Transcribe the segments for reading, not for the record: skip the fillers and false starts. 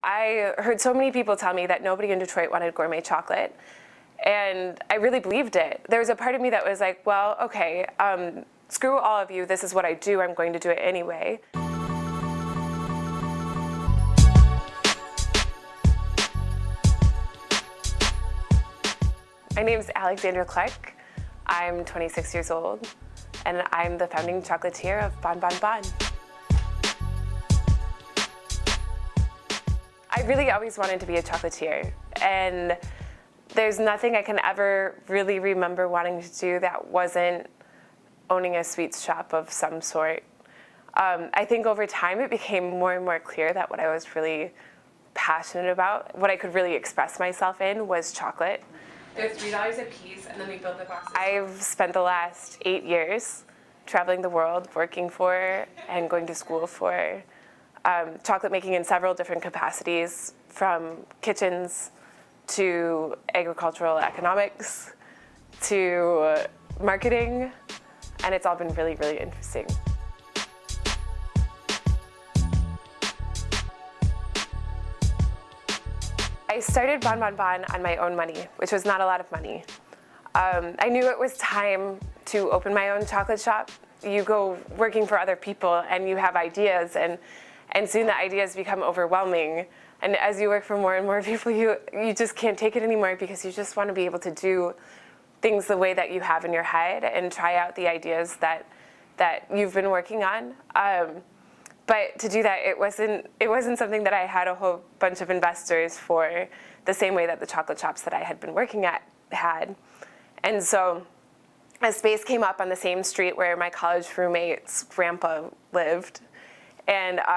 I heard so many people tell me that nobody in Detroit wanted gourmet chocolate, and I really believed it. There was a part of me that was like, well, okay, screw all of you, this is what I do, I'm going to do it anyway. My name is Alexandra Clark. I'm 26 years old, and I'm the founding chocolatier of Bon Bon Bon. I really always wanted to be a chocolatier, and there's nothing I can ever really remember wanting to do that wasn't owning a sweets shop of some sort. I think over time it became more and more clear that what I was really passionate about, what I could really express myself in, was chocolate. They're $3 a piece, and then we build the boxes. I've spent the last 8 years traveling the world, working for and going to school for chocolate making in several different capacities, from kitchens to agricultural economics to marketing, and it's all been really, really interesting. I started Bon Bon Bon on my own money, which was not a lot of money. I knew it was time to open my own chocolate shop. You go working for other people and you have ideas, and soon the ideas become overwhelming. And as you work for more and more people, you just can't take it anymore, because you just want to be able to do things the way that you have in your head and try out the ideas that you've been working on. But to do that, it wasn't something that I had a whole bunch of investors for, the same way that the chocolate shops that I had been working at had. And so a space came up on the same street where my college roommate's grandpa lived, and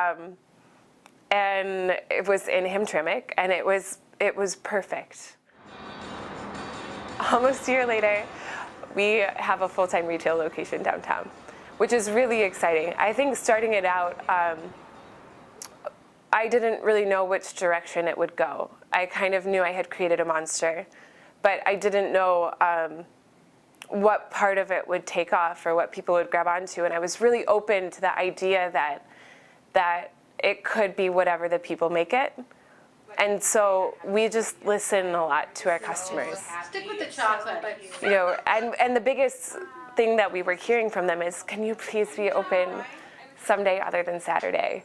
it was in Hamtramck, and it was perfect. Almost a year later, we have a full-time retail location downtown, which is really exciting. I think starting it out, I didn't really know which direction it would go. I kind of knew I had created a monster, but I didn't know what part of it would take off or what people would grab onto, and I was really open to the idea that it could be whatever the people make it. And so we just listen a lot to our customers. Stick with the chocolate. You know, and the biggest thing that we were hearing from them is, can you please be open someday other than Saturday?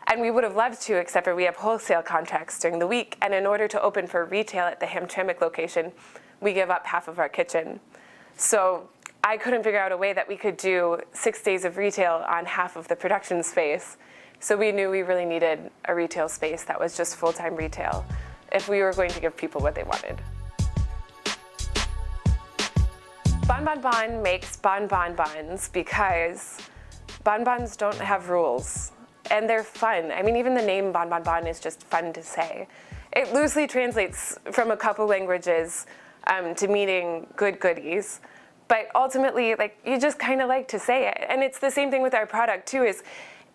And we would have loved to, except for we have wholesale contracts during the week, and in order to open for retail at the Hamtramck location, we give up half of our kitchen. So I couldn't figure out a way that we could do 6 days of retail on half of the production space. So we knew we really needed a retail space that was just full-time retail if we were going to give people what they wanted. Bon Bon Bon makes Bon Bon Bons because bonbons don't have rules, and they're fun. I mean, even the name Bon Bon Bon is just fun to say. It loosely translates from a couple languages to meaning good goodies, but ultimately, like, you just kind of like to say it. And it's the same thing with our product too.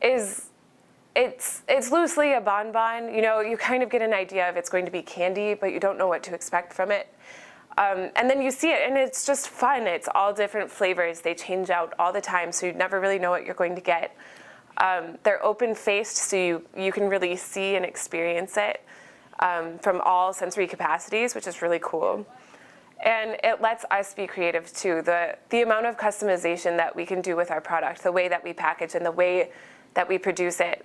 It's loosely a bonbon. You know, you kind of get an idea of it's going to be candy, but you don't know what to expect from it. And then you see it, and it's just fun. It's all different flavors. They change out all the time, so you never really know what you're going to get. They're open-faced, so you can really see and experience it from all sensory capacities, which is really cool. And it lets us be creative too. The amount of customization that we can do with our product, the way that we package and the way that we produce it,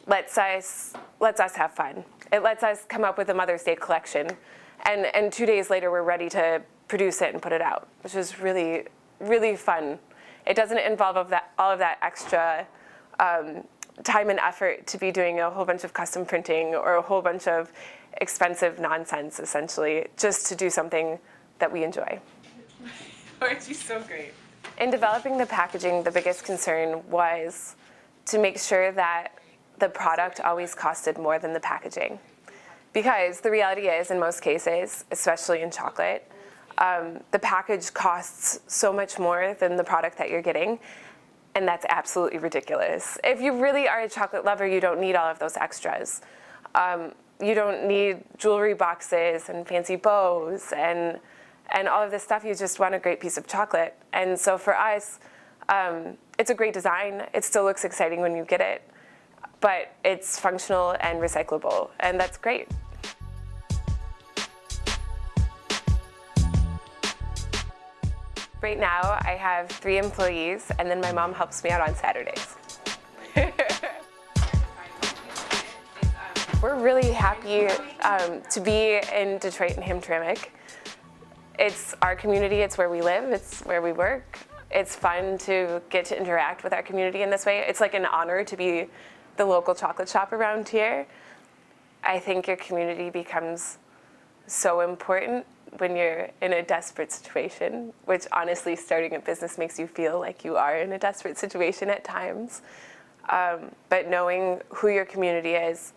lets us have fun. It lets us come up with a Mother's Day collection, and 2 days later we're ready to produce it and put it out, which is really, really fun. It doesn't involve all of that extra time and effort to be doing a whole bunch of custom printing or a whole bunch of expensive nonsense, essentially, just to do something that we enjoy. Aren't you so great? In developing the packaging, the biggest concern was to make sure that the product always costed more than the packaging. Because the reality is, in most cases, especially in chocolate, the package costs so much more than the product that you're getting, and that's absolutely ridiculous. If you really are a chocolate lover, you don't need all of those extras. You don't need jewelry boxes and fancy bows and all of this stuff. You just want a great piece of chocolate. And so for us, it's a great design. It still looks exciting when you get it. but it's functional and recyclable, and that's great. Right now, I have 3 employees, and then my mom helps me out on Saturdays. We're really happy to be in Detroit and Hamtramck. It's our community, it's where we live, it's where we work. It's fun to get to interact with our community in this way. It's like an honor to be the local chocolate shop around here. I think your community becomes so important when you're in a desperate situation, which honestly, starting a business makes you feel like you are in a desperate situation at times. But knowing who your community is,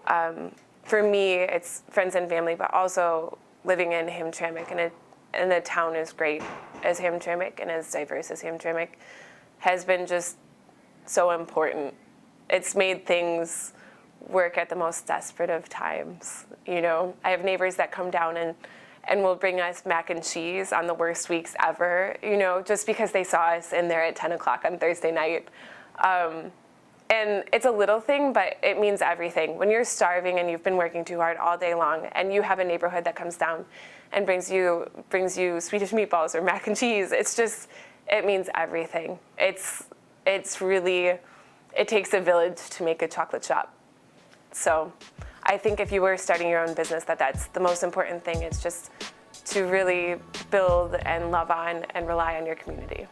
for me, it's friends and family, but also living in Hamtramck, and the town as great as Hamtramck and as diverse as Hamtramck has been just so important. It's made things work at the most desperate of times. You know, I have neighbors that come down and will bring us mac and cheese on the worst weeks ever, you know, just because they saw us in there at 10 o'clock on Thursday night. And it's a little thing, but it means everything. When you're starving and you've been working too hard all day long, and you have a neighborhood that comes down and brings you Swedish meatballs or mac and cheese, it means everything. It's really, it takes a village to make a chocolate shop. So I think if you were starting your own business, that's the most important thing, is just to really build and love on and rely on your community.